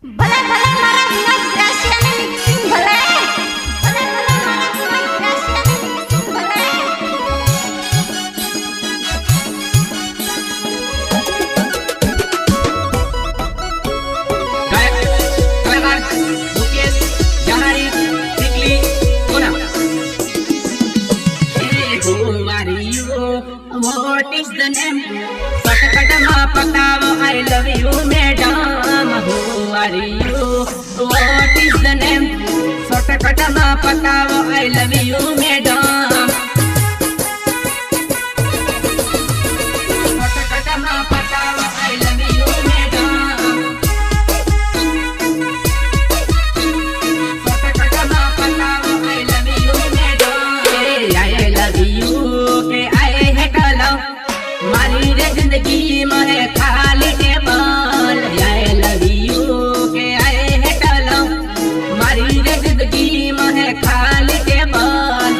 ભલે ભલે મારા વિનોદ ગ્રાસિયાની મિક્સિંગ ભલે ભલે ભલે મારા વિનોદ ગ્રાસિયાની મિક્સિંગ ભલે કલાકાર મુકેશ જહારી ટીકલી કોના What is the name? Patakatama patavo, I love you, madam. Who are you? What is the name? Patakatama patavo, I love you, madam. Patakatama patavo, I love you, madam. Patakatama patavo, I love you, madam. Hey, I love you. मारी रे जिंदगी में खाली table I love you के आए है टलो मारी रे जिंदगी में खाली टेबल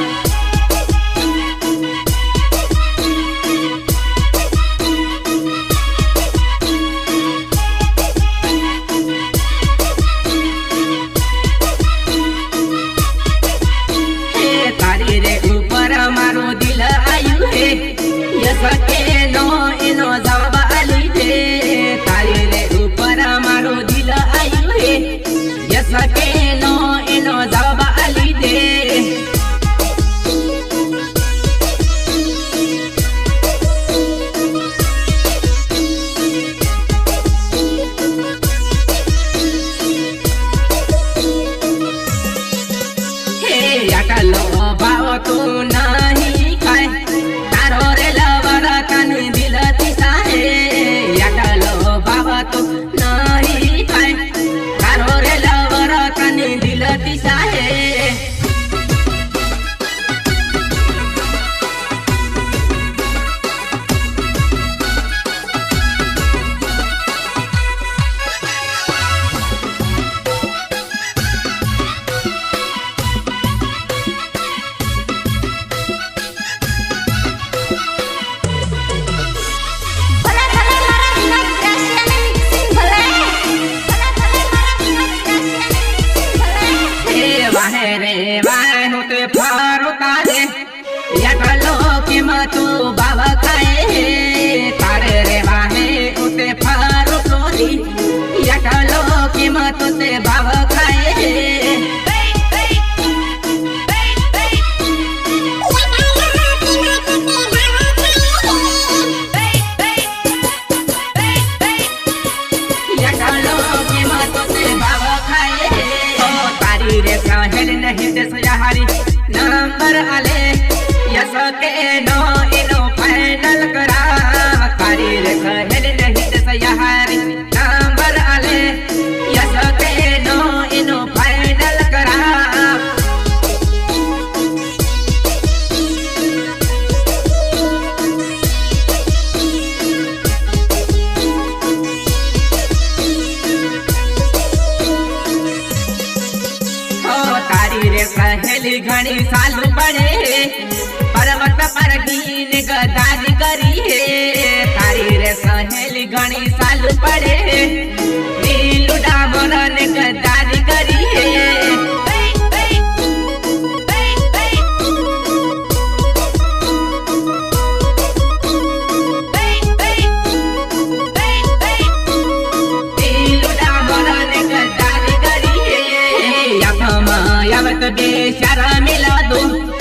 तारी रे ऊपर मारो दिल आयु है सके नो इनो जवाब आली दे तारी रे ऊपर मारो दिल आयु है ये सके नो इनो जवाब आली दे हे याकलो बाव तू नहीं खाए तो नहीं खाए कारो रे लवर कनी दिल दिशाए रे वाह होते फारो तारे या कलो के मतु बाबा खाए तारे रे वाहे होते फारो तोरी या कलो के मतु ते बाबा खाए सहल नहीं दे सहारी नंबर आले यस के नो इनो फाइनल करा कारी रे सहल नहीं दे सहारी नंबर आले यस के नो इनो फाइनल करा सहेली घनी सालू बड़े पर्वत पर दीन गदारी करी है तारी रे सहेली घनी सालू बड़े नीलू डामरन गदारी करी है बेचारा मिला दो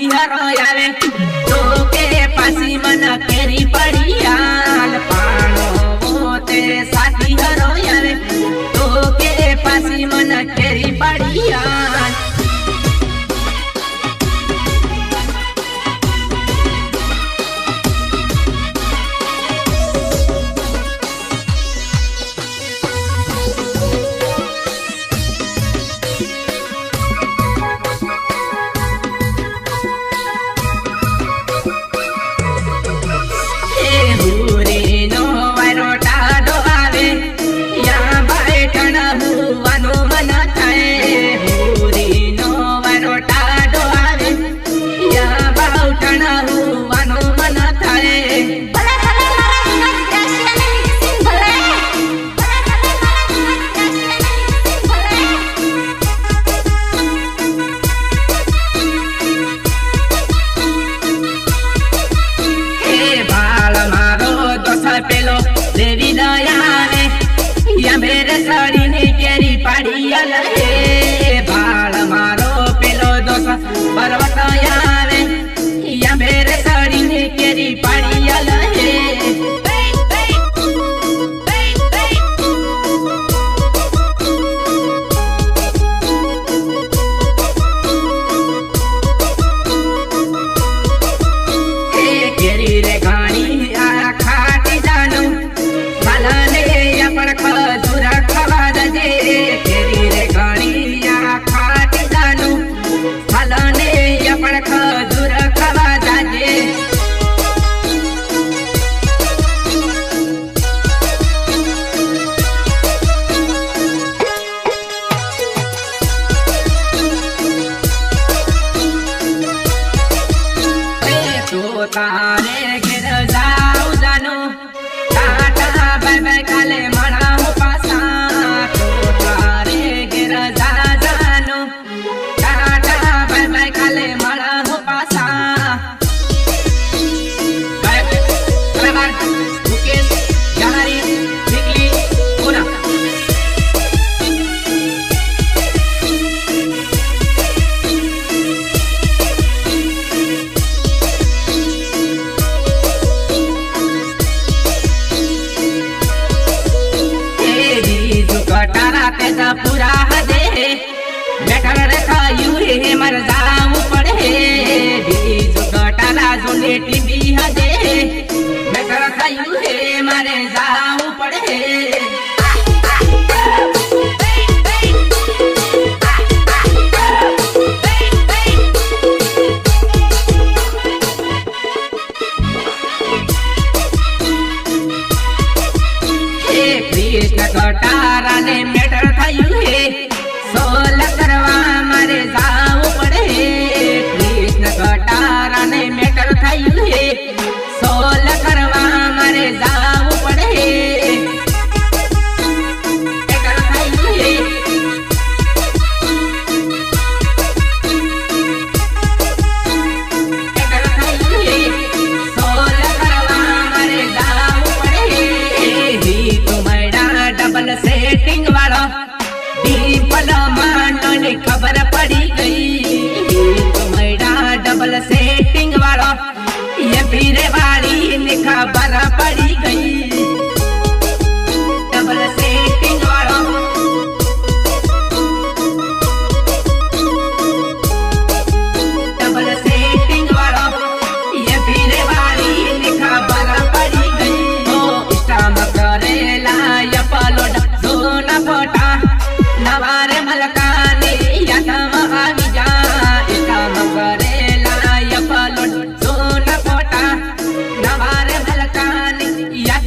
साथी हरो आवे तो के पासी मन केरी पड़ियाल पाणो मोते साथी हरो आवे तो के पासी मन केरी पड़ियाल पेलो देवी दयाने या मेरे साड़ी ने केरी पड़ियल हे बाल मारो पेलो दोस पर्वत याने या मेरे साड़ी ने केरी पड़ियल हे केरी रे गानी खजूर खवा दे तेरी रे गाड़िया खाट जानू फलाने अपन खजूर खवा दे तो तारे गिर जाऊ जानू टाटा बाय बाय काले मना हो पासा तो तारे गिर जा जानू टाटा बाय बाय काले मना हो पासा कलाकार मुकेश जहारी निकली पूरा कटारा तेजा पूरा हदे बैठल रखायू हे मर जाऊ पड़े बीज कटारा जोने टीवी हदे बैठल रखायू हे मर जाऊ पड़े कृष्ण कटारा ने मेटर थायू हे सोल करवा मारे जाऊ पड़े कृष्ण कटारा ने मेटर थायू हे सोल करवा मारे जाऊ पड़े मेटर थायू हे मेटर थायू हे सोल करवा मारे जाऊ पड़े ही तुम्हारा डबल सेटिंग वाला दीपल मानो ने खबर पड़ी गई तुम्हारा डबल सेटिंग वाला ये पीरे वाली ने खबर पड़ी गई डबल सेटिंग वाला डबल सेटिंग वाला ये पीरे वाली ने खबर पड़ी गई ओ इस्टाम करेला या पलोड जोना फोटा नवारे मलकाने या तम आवी जा इस्टाम करेला या पलोड जोना फोटा नवारे मलकाने या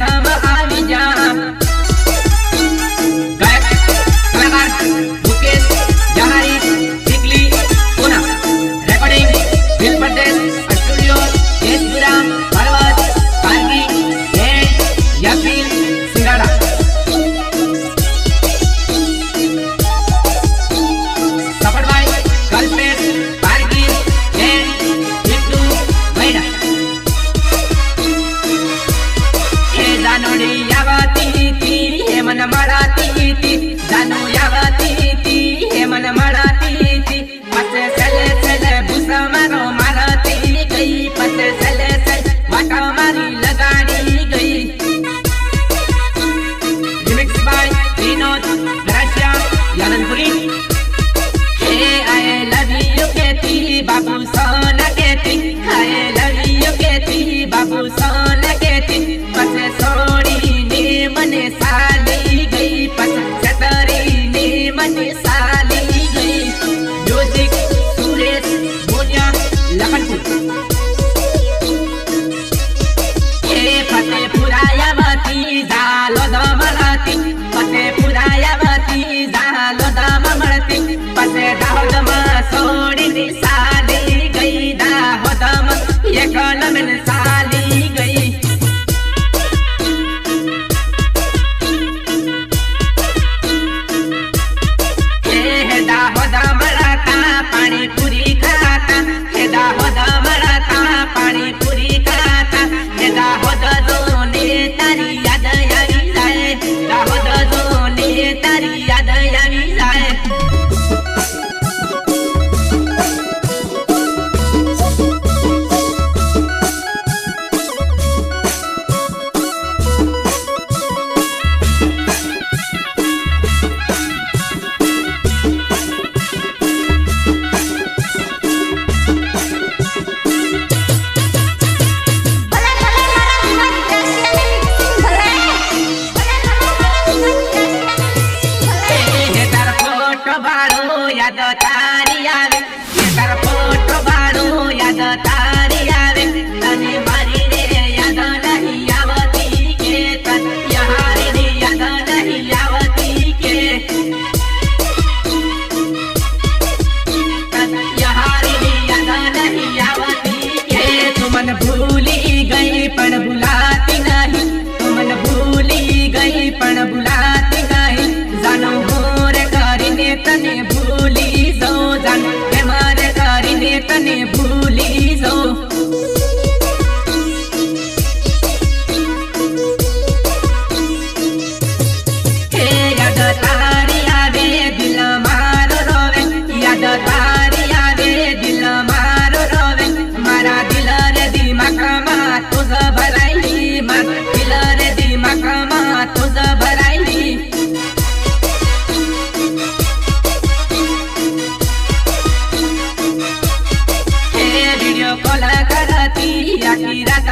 आखी रात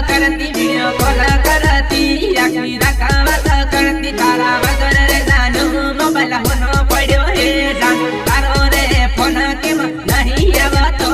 करती वीडियो कॉल करती आखी रात करती तारा वगर रे जानू मोबाइल होनो पड्यो हे जान तारो रे फोन केम नहीं आवतो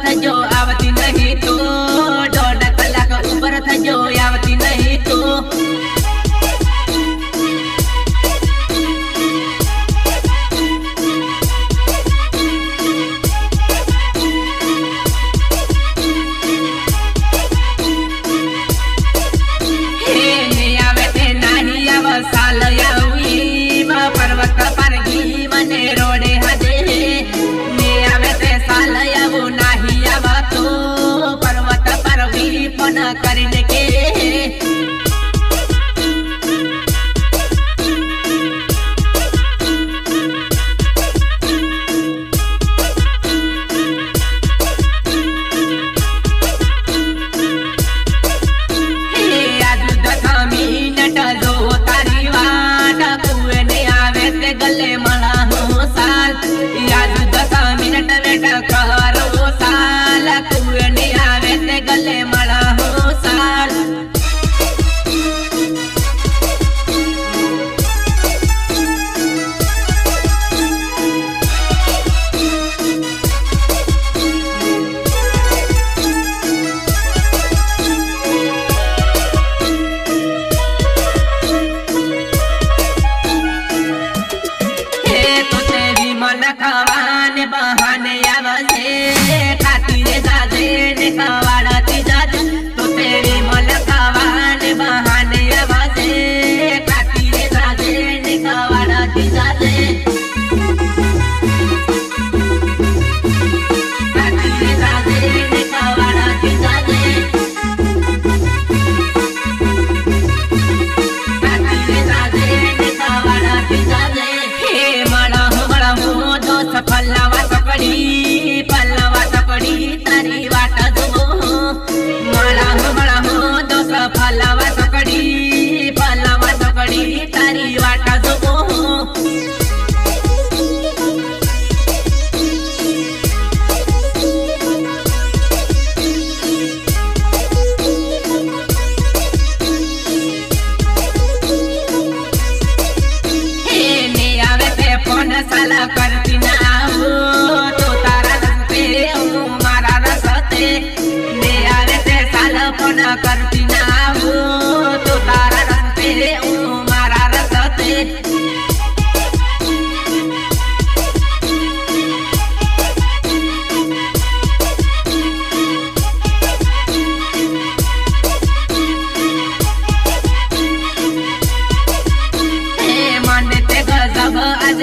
થજો આવતી નહીં તો 1.5 કલાક ઉપર થજો આવતી નહીં તો સાલ આવી પર્વત પર ગી મને રોડે હદે ને આવે તે સાલ આવું નાહી આવતો પર્વત પર વી પણ કરીને કે गले मला हो साल याद 10 मिनट वेट करो साल कुए नहीं आवे ते गले मला हो साल खवाने बहाने आवसे खातिर जाजे ने खवाड़ती जाजे तो तेरी मन खवाने बहाने आवसे खातिर जाजे ने खवाड़ती जाजे खातिर जाजे ने खवाड़ती जाजे खातिर जाजे ने खवाड़ती जाजे हे मड़ा हो पल्लवा तपड़ी तारी वाट जो मला हो दोस पल्लवा तपड़ी तारी वाट जो साला करती ना तो तारा रस्ते मारा रस्ते ने आवे ते साल पण करती ना तो तारा रस्ते मारा रस्ते मन ते गजब आज